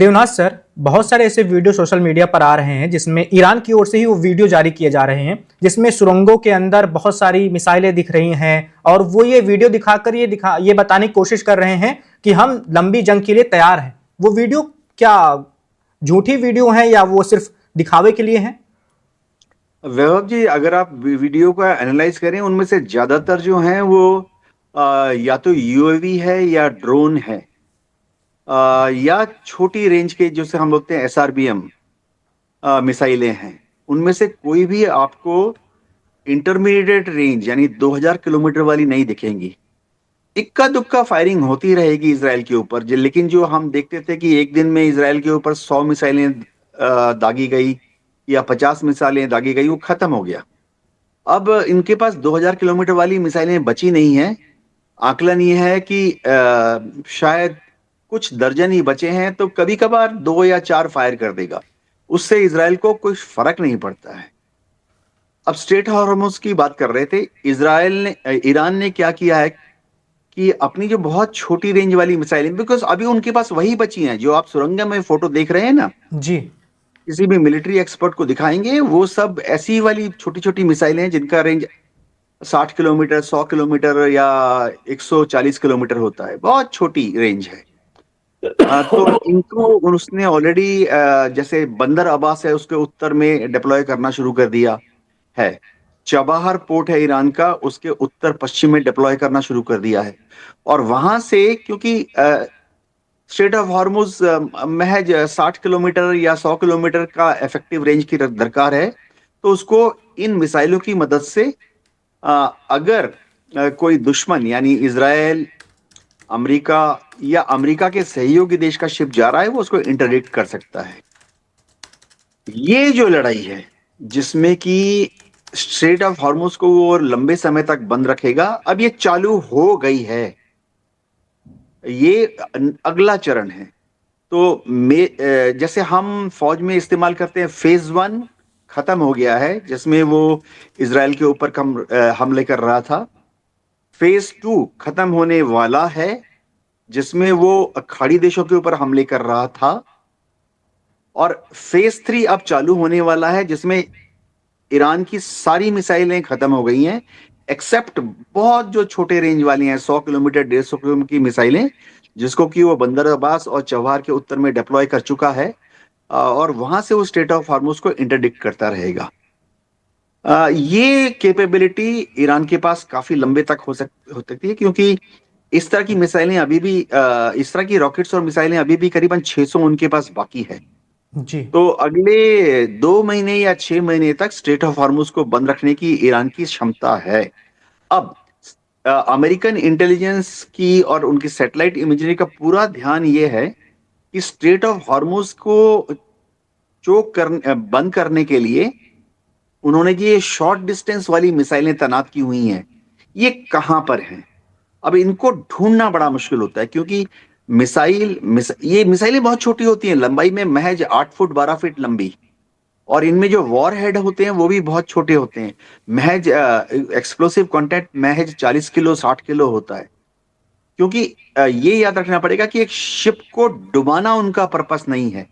Debnath sir, बहुत सारे ऐसे वीडियो सोशल मीडिया पर आ रहे हैं जिसमें ईरान की ओर से ही वो वीडियो जारी किए जा रहे हैं जिसमें सुरंगों के अंदर बहुत सारी मिसाइलें दिख रही हैं और वो ये वीडियो दिखाकर ये बताने की कोशिश कर रहे हैं कि हम लंबी जंग के लिए तैयार हैं। वो वीडियो क्या झूठी वीडियो है या वो सिर्फ दिखावे के लिए है? वैभव जी, अगर आप वीडियो का एनालाइज करें, उनमें से ज्यादातर जो हैं वो या तो यूएवी है या ड्रोन है, या छोटी रेंज के जैसे हम बोलते हैं एसआरबीएम मिसाइलें हैं। उनमें से कोई भी आपको इंटरमीडिएट रेंज यानी 2000 किलोमीटर वाली नहीं दिखेंगी। इक्का दुक्का फायरिंग होती रहेगी इसराइल के ऊपर, लेकिन जो हम देखते थे कि एक दिन में इसराइल के ऊपर 100 मिसाइलें दागी गई या 50 मिसाइलें दागी गई, वो खत्म हो गया। अब इनके पास 2000 किलोमीटर वाली मिसाइलें बची नहीं है। आकलन ये है कि शायद कुछ दर्जन ही बचे हैं, तो कभी कभार 2 या 4 फायर कर देगा, उससे इजराइल को कुछ फर्क नहीं पड़ता है। अब स्ट्रेट हॉर्मुज की बात कर रहे थे। ईरान ने क्या किया है कि अपनी जो बहुत छोटी रेंज वाली मिसाइलें, बिकॉज अभी उनके पास वही बची हैं जो आप सुरंग में फोटो देख रहे हैं ना, जी। किसी भी मिलिट्री एक्सपर्ट को दिखाएंगे, वो सब ऐसी वाली छोटी छोटी मिसाइलें हैं जिनका रेंज 60 किलोमीटर, 100 किलोमीटर या 140 किलोमीटर होता है। बहुत छोटी रेंज है। तो इनको उसने ऑलरेडी जैसे बंदर अब्बास है उसके उत्तर में डिप्लॉय करना शुरू कर दिया है। चबाहर पोर्ट है ईरान का, उसके उत्तर पश्चिम में डिप्लॉय करना शुरू कर दिया है। और वहां से, क्योंकि स्ट्रेट ऑफ हॉर्मुज महज 60 किलोमीटर या 100 किलोमीटर का इफेक्टिव रेंज की दरकार है, तो उसको इन मिसाइलों की मदद से अगर कोई दुश्मन यानी इजराइल, अमेरिका या अमेरिका के सहयोगी देश का शिप जा रहा है, वो उसको इंटरडिक्ट कर सकता है। ये जो लड़ाई है जिसमें कि स्ट्रेट ऑफ हॉर्मुज को वो लंबे समय तक बंद रखेगा, अब ये चालू हो गई है। ये अगला चरण है। तो जैसे हम फौज में इस्तेमाल करते हैं, फेज 1 खत्म हो गया है जिसमें वो इजराइल के ऊपर हमले कर रहा था। फेज 2 खत्म होने वाला है जिसमें वो खाड़ी देशों के ऊपर हमले कर रहा था। और फेज 3 अब चालू होने वाला है जिसमें ईरान की सारी मिसाइलें खत्म हो गई हैं, एक्सेप्ट बहुत जो छोटे रेंज वाली हैं, 100 किलोमीटर, 150 किलोमीटर की मिसाइलें, जिसको कि वो बंदर अब्बास और चबहार के उत्तर में डिप्लॉय कर चुका है। और वहां से वो स्ट्रेट ऑफ हॉर्मुज को इंटरडिक्ट करता रहेगा। ये कैपेबिलिटी ईरान के पास काफी लंबे तक हो सकती है, क्योंकि इस तरह की मिसाइलें अभी भी, इस तरह की रॉकेट्स और मिसाइलें अभी भी करीबन 600 उनके पास बाकी है। जी। तो अगले 2 महीने या 6 महीने तक स्ट्रेट ऑफ हॉर्मुज को बंद रखने की ईरान की क्षमता है। अब अमेरिकन इंटेलिजेंस की और उनकी सैटेलाइट इमेजरी का पूरा ध्यान ये है कि स्ट्रेट ऑफ हॉर्मुज को बंद करने के लिए उन्होंने ये शॉर्ट डिस्टेंस वाली मिसाइलें तैनात की हुई हैं। ये कहां पर हैं? अब इनको ढूंढना बड़ा मुश्किल होता है, क्योंकि ये मिसाइलें बहुत छोटी होती हैं, लंबाई में महज 8 फुट 12 फीट लंबी। और इनमें जो वॉर हेड होते हैं वो भी बहुत छोटे होते हैं। महज एक्सप्लोसिव कंटेंट महज 40 किलो 60 किलो होता है। क्योंकि ये याद रखना पड़ेगा कि एक शिप को डुबाना उनका पर्पस नहीं है।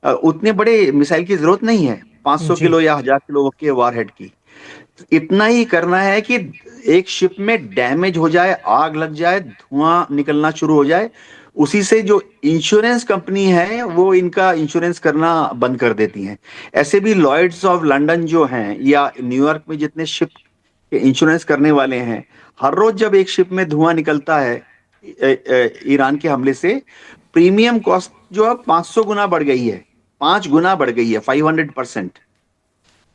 उतने बड़े मिसाइल की जरूरत नहीं है, 500 जी। किलो या 1000 किलो के वॉरहेड की। इतना ही करना है कि एक शिप में डैमेज हो जाए, आग लग जाए, धुआं निकलना शुरू हो जाए, उसी से जो इंश्योरेंस कंपनी है वो इनका इंश्योरेंस करना बंद कर देती हैं। ऐसे भी लॉयड्स ऑफ लंदन जो हैं या न्यूयॉर्क में जितने शिप के इंश्योरेंस करने वाले हैं, हर रोज जब एक शिप में धुआं निकलता है ईरान के हमले से, प्रीमियम कॉस्ट जो है 500 गुना बढ़ गई है, 5 गुना बढ़ गई है, 500%।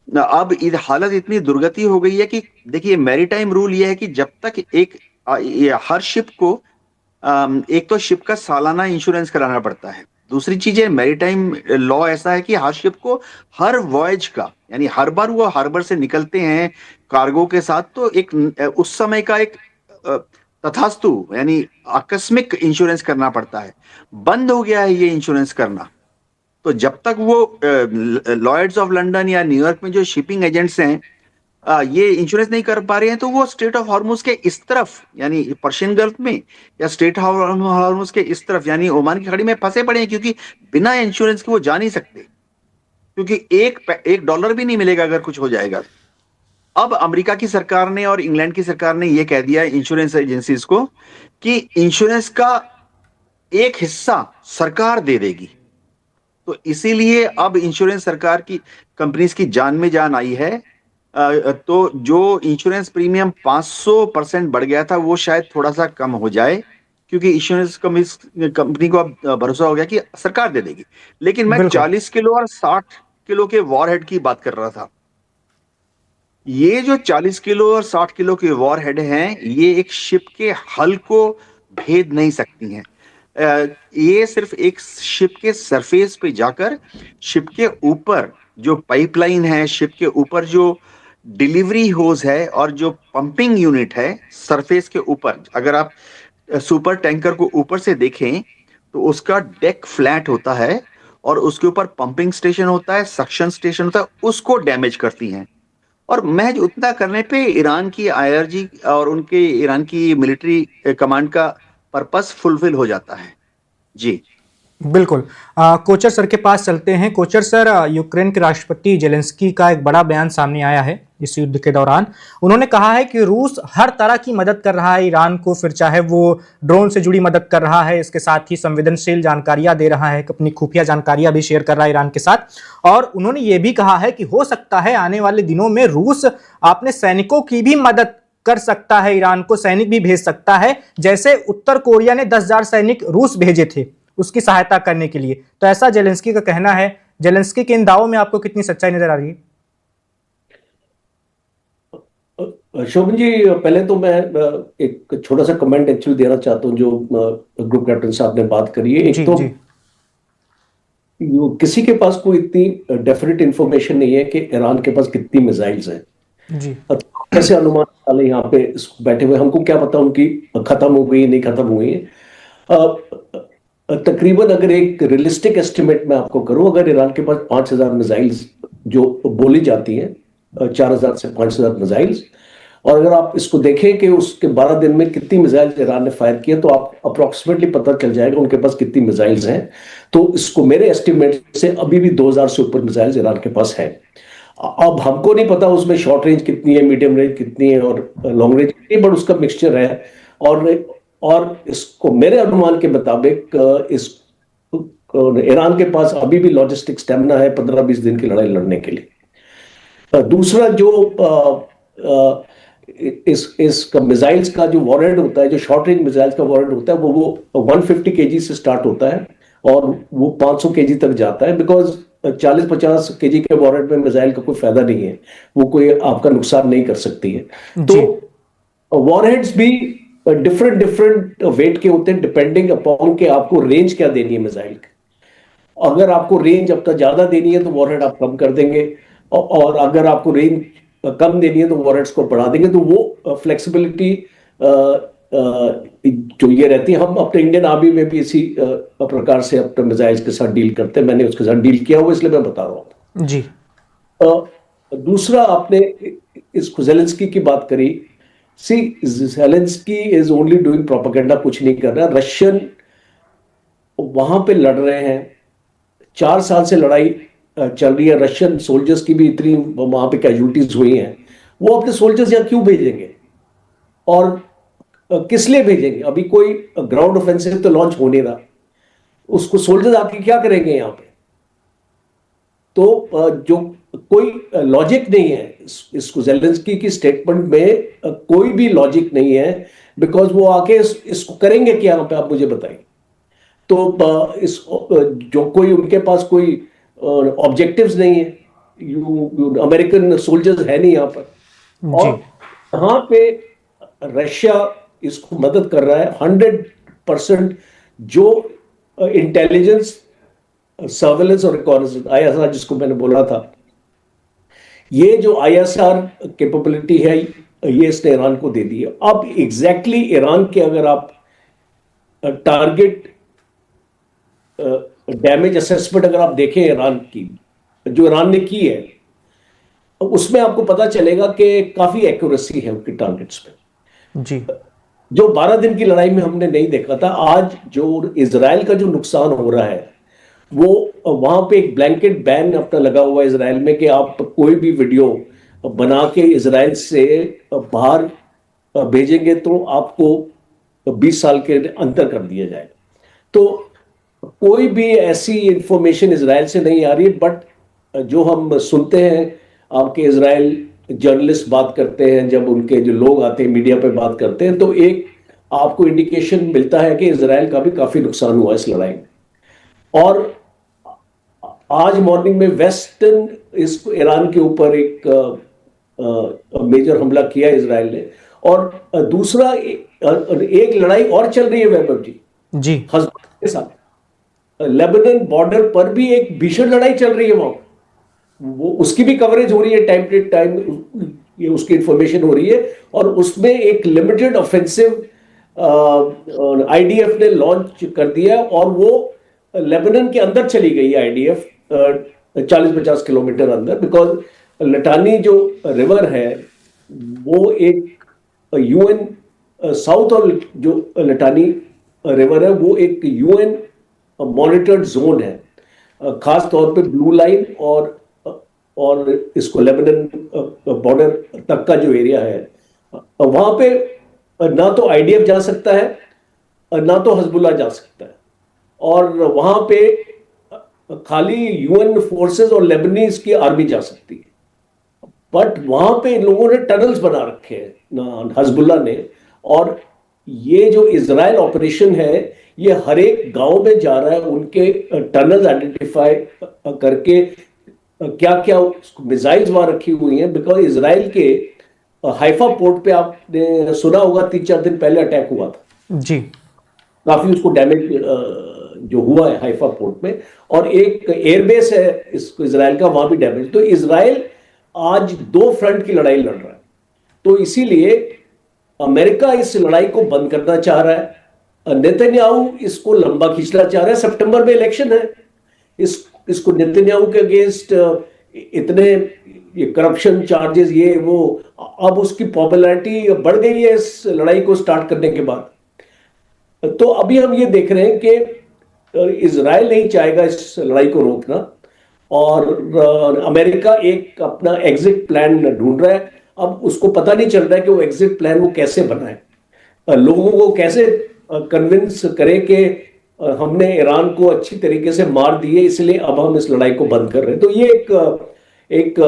अब हालत इतनी दुर्गति हो गई है कि देखिए, मैरीटाइम रूल ये है कि जब तक हर शिप को एक तो शिप का सालाना इंश्योरेंस कराना पड़ता है। दूसरी चीज है, मैरीटाइम लॉ ऐसा है कि हर शिप को हर वॉयज का, यानी हर बार वो हार्बर से निकलते हैं कार्गो के साथ, तो एक उस समय का एक तथास्तु यानी आकस्मिक इंश्योरेंस करना पड़ता है। बंद हो गया है ये इंश्योरेंस करना। तो जब तक वो लॉयड्स ऑफ लंदन या न्यूयॉर्क में जो शिपिंग एजेंट्स हैं ये इंश्योरेंस नहीं कर पा रहे हैं, तो वो स्ट्रेट ऑफ हॉर्मुज के इस तरफ यानी पर्शियन गल्फ में, या स्ट्रेट ऑफ हॉर्मुज के इस तरफ यानी ओमान की खाड़ी में फंसे पड़े हैं, क्योंकि बिना इंश्योरेंस के वो जा नहीं सकते, क्योंकि एक डॉलर भी नहीं मिलेगा अगर कुछ हो जाएगा। अब अमेरिका की सरकार ने और इंग्लैंड की सरकार ने ये कह दिया है इंश्योरेंस एजेंसीज को कि इंश्योरेंस का एक हिस्सा सरकार दे देगी। तो इसीलिए अब इंश्योरेंस सरकार की कंपनीज की जान में जान आई है। तो जो इंश्योरेंस प्रीमियम 500% बढ़ गया था, वो शायद थोड़ा सा कम हो जाए, क्योंकि इंश्योरेंस कंपनी को अब भरोसा हो गया कि सरकार दे देगी। लेकिन मैं बिल्कुल 40 किलो और 60 किलो के वॉरहेड की बात कर रहा था। ये जो 40 किलो और 60 किलो के वॉरहेड हैं, ये एक शिप के हल को भेद नहीं सकती हैं। ये सिर्फ एक शिप के सरफेस पे जाकर शिप के ऊपर जो पाइपलाइन है, शिप के ऊपर जो डिलीवरी होज है और जो पंपिंग यूनिट है सरफेस के ऊपर, अगर आप सुपर टैंकर को ऊपर से देखें तो उसका डेक फ्लैट होता है और उसके ऊपर पंपिंग स्टेशन होता है, सक्शन स्टेशन होता है, उसको डैमेज करती हैं। और महज उतना करने पे ईरान की आईआरजी और उनके ईरान की मिलिट्री कमांड का पर्पस फुलफिल हो जाता है। जी बिल्कुल। कोचर सर के पास चलते हैं। कोचर सर, यूक्रेन के राष्ट्रपति जेलेंस्की का एक बड़ा बयान सामने आया है इस युद्ध के दौरान। उन्होंने कहा है कि रूस हर तरह की मदद कर रहा है ईरान को, फिर चाहे वो ड्रोन से जुड़ी मदद कर रहा है, इसके साथ ही संवेदनशील जानकारियां दे रहा है, अपनी खुफिया जानकारियां भी शेयर कर रहा है ईरान के साथ। और उन्होंने ये भी कहा है कि हो सकता है आने वाले दिनों में रूस अपने सैनिकों की भी मदद कर सकता है, ईरान को सैनिक भी भेज सकता है, जैसे उत्तर कोरिया ने 10,000 सैनिक रूस भेजे थे उसकी सहायता करने के लिए। तो ऐसा जेलेंस्की का कहना है। जेलेंस्की के इन दावों में आपको कितनी सच्चाई नजर आ रही है? शोभन जी, पहले तो मैं एक छोटा सा कमेंट एक्चुअली देना चाहता हूं जो ग्रुप कैप्टन साहब ने बात करी है। एक जी तो जी किसी के पास कोई इतनी डेफिनेट इंफॉर्मेशन नहीं है कि ईरान के पास कितनी मिसाइल्स हैं। जी कैसे अनुमान डाले यहाँ पे बैठे हुए, हमको क्या पता उनकी खत्म हो गई नहीं खत्म हो गई है। तकरीबन अगर एक रियलिस्टिक एस्टिमेट मैं आपको करूं, अगर ईरान के पास 5,000 मिसाइल्स जो बोली जाती हैं, 4,000 से 5,000 मिसाइल्स, और अगर आप इसको देखें कि उसके 12 दिन में कितनी मिसाइल्स ईरान ने फायर किए, तो आप अप्रोक्सीमेटली पता चल जाएगा उनके पास कितनी मिसाइल्स हैं। तो इसको मेरे एस्टिमेट से अभी भी 2,000 से ऊपर मिसाइल्स ईरान के पास है। अब हमको नहीं पता उसमें शॉर्ट रेंज कितनी है, मीडियम रेंज कितनी है और लॉन्ग रेंज कितनी है, बट उसका मिक्सचर है। और इसको मेरे अनुमान के मुताबिक इस ईरान के पास अभी भी लॉजिस्टिक स्टेमिना है 15-20 दिन की लड़ाई लड़ने के लिए। दूसरा जो इस मिसाइल्स का जो वॉरेंट होता है, जो शॉर्ट रेंज मिसाइल्स का वॉरेंट होता है, वो 150 केजी से स्टार्ट होता है और वो 500 केजी तक जाता है। बिकॉज 40-50 केजी के वॉरेंट में मिसाइल का कोई फायदा नहीं है, वो कोई आपका नुकसान नहीं कर सकती है। तो वॉरहेड्स भी डिफरेंट वेट के होते हैं, डिपेंडिंग अपॉन के आपको रेंज क्या देनी है मिसाइल की। अगर आपको रेंज अब तक ज्यादा देनी है तो वॉरहेड आप कम कर देंगे, और अगर आपको रेंज कम देनी है तो वॉरहेड्स को बढ़ा देंगे। तो वो फ्लेक्सिबिलिटी जो ये रहती है, हम अपने इंडियन आर्मी में भी इसी प्रकार से अपने मिसाइल्स के साथ डील करते हैं। मैंने उसके साथ डील किया हुआ, इसलिए मैं बता रहा हूँ जी। दूसरा, आपने इस ज़ेलेंस्की की बात करी। See, Zelensky is only doing propaganda, कुछ नहीं कर रहा। रशियन वहां पे लड़ रहे हैं, 4 साल से लड़ाई चल रही है। रशियन सोल्जर्स की भी इतनी वहां पे कैजुअलिटीज हुई हैं, वो अपने सोल्जर्स यहाँ क्यों भेजेंगे और किस लिए भेजेंगे? अभी कोई ग्राउंड ऑफेंसिव तो लॉन्च हो नहीं रहा, उसको सोल्जर्स आपके क्या करेंगे यहाँ पे? तो जो कोई लॉजिक नहीं है इसको ज़ेलेंस्की की स्टेटमेंट में, कोई भी लॉजिक नहीं है। बिकॉज वो आके इसको करेंगे क्या यहाँ पे, आप मुझे बताइए। तो इस जो कोई उनके पास कोई ऑब्जेक्टिव्स नहीं है, अमेरिकन सोल्जर्स है नहीं यहाँ पर। और यहाँ पे रशिया इसको मदद कर रहा है 100%। जो इंटेलिजेंस, सर्वेलेंस और रिकॉर्नेसेंस, ISR जिसको मैंने बोला था, ये जो ISR कैपेबिलिटी है, ये इसने ईरान को दे दी है। अब एग्जैक्टली ईरान के अगर आप टारगेट डैमेज असेसमेंट अगर आप देखें ईरान की, जो ईरान ने की है, उसमें आपको पता चलेगा कि काफी एक्यूरेसी है उनकी टारगेट्स में। जी जो 12 दिन की लड़ाई में हमने नहीं देखा था, आज जो इजराइल का जो नुकसान हो रहा है वो वहां पे एक ब्लैंकेट बैन अपना लगा हुआ है इजराइल में कि आप कोई भी वीडियो बना के इजराइल से बाहर भेजेंगे तो आपको 20 साल के अंदर कर दिया जाएगा। तो कोई भी ऐसी इंफॉर्मेशन इजराइल से नहीं आ रही है, बट जो हम सुनते हैं आपके इजराइल जर्नलिस्ट बात करते हैं, जब उनके जो लोग आते हैं मीडिया पे बात करते हैं, तो एक आपको इंडिकेशन मिलता है कि इजराइल का भी काफी नुकसान हुआ इस लड़ाई में। और आज मॉर्निंग में वेस्टर्न इस ईरान के ऊपर एक मेजर हमला किया इजराइल ने। और दूसरा एक लड़ाई और चल रही है वैभव जी हिजबुल्लाह के साथ। लेबनान बॉर्डर पर भी एक भीषण लड़ाई चल रही है वहां, वो उसकी भी कवरेज हो रही है टाइम टू टाइम, ये उसकी इंफॉर्मेशन हो रही है। और उसमें एक लिमिटेड ऑफेंसिव आईडीएफ ने लॉन्च कर दिया और वो लेबनान के अंदर चली गई आईडीएफ 40-50 किलोमीटर अंदर, बिकॉज लटानी जो रिवर है वो एक यूएन साउथ, और जो लटानी रिवर है वो एक यूएन मॉनिटर्ड जोन है, खास तौर पे ब्लू लाइन और इसको लेबनान बॉर्डर तक का जो एरिया है, वहां पे ना तो आईडीएफ जा सकता है ना तो हिजबुल्लाह जा सकता है। और वहां पे खाली यूएन फोर्सेस और लेबनीज की आर्मी जा सकती है, बट वहां पे इन लोगों ने टनल्स बना रखे हैं हिजबुल्लाह ने। और ये जो इजराइल ऑपरेशन है ये हर एक गांव में जा रहा है, उनके टनल्स आइडेंटिफाई करके क्या क्या मिसाइल्स वहां रखी हुई हैं। बिकॉज इजराइल के हाइफा पोर्ट पे आपने सुना होगा 3-4 दिन पहले अटैक हुआ था जी, काफी उसको डैमेज जो हुआ है हाइफा पोर्ट में, और एक एयरबेस है इसको इजराइल का, वहां भी डैमेज। तो इजराइल आज 2 फ्रंट की लड़ाई लड़ रहा है। तो इसीलिए अमेरिका इस लड़ाई को बंद करना चाह रहा है, नेतन्याहू इसको लंबा खींचना चाह रहा है। सितंबर में इलेक्शन है, इसको नेतन्याहू के अगेंस्ट इतने ये करप्शन चार्जेस ये वो, अब उसकी पॉपुलैरिटी बढ़ गई है इस लड़ाई को स्टार्ट करने के बाद। तो अभी हम ये देख रहे हैं कि इजराइल नहीं चाहेगा इस लड़ाई को रोकना, और अमेरिका एक अपना एग्जिट प्लान ढूंढ रहा है। अब उसको पता नहीं चल रहा है कि वो एग्जिट प्लान वो कैसे बनाए, लोगों को कैसे कन्विंस करे कि हमने ईरान को अच्छी तरीके से मार दिए, इसलिए अब हम इस लड़ाई को बंद कर रहे हैं। तो ये एक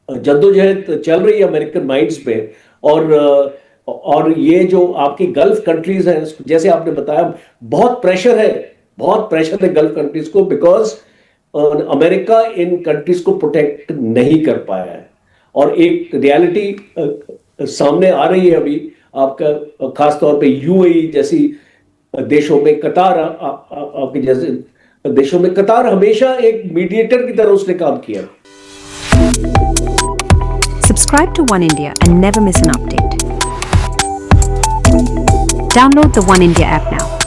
जद्दोजहद चल रही है अमेरिकन माइंड्स पे। और ये जो आपकी गल्फ कंट्रीज हैं, जैसे आपने बताया, बहुत प्रेशर है गल्फ कंट्रीज को, बिकॉज अमेरिका इन कंट्रीज को प्रोटेक्ट नहीं कर पाया है। और एक रियलिटी सामने आ रही है अभी आपका, खासतौर पे यूएई जैसी देशों में, कतार आपके जैसे देशों में, कतार हमेशा एक मीडिएटर की तरह उसने काम किया। Subscribe to One India and never miss an update. Download the One India app now.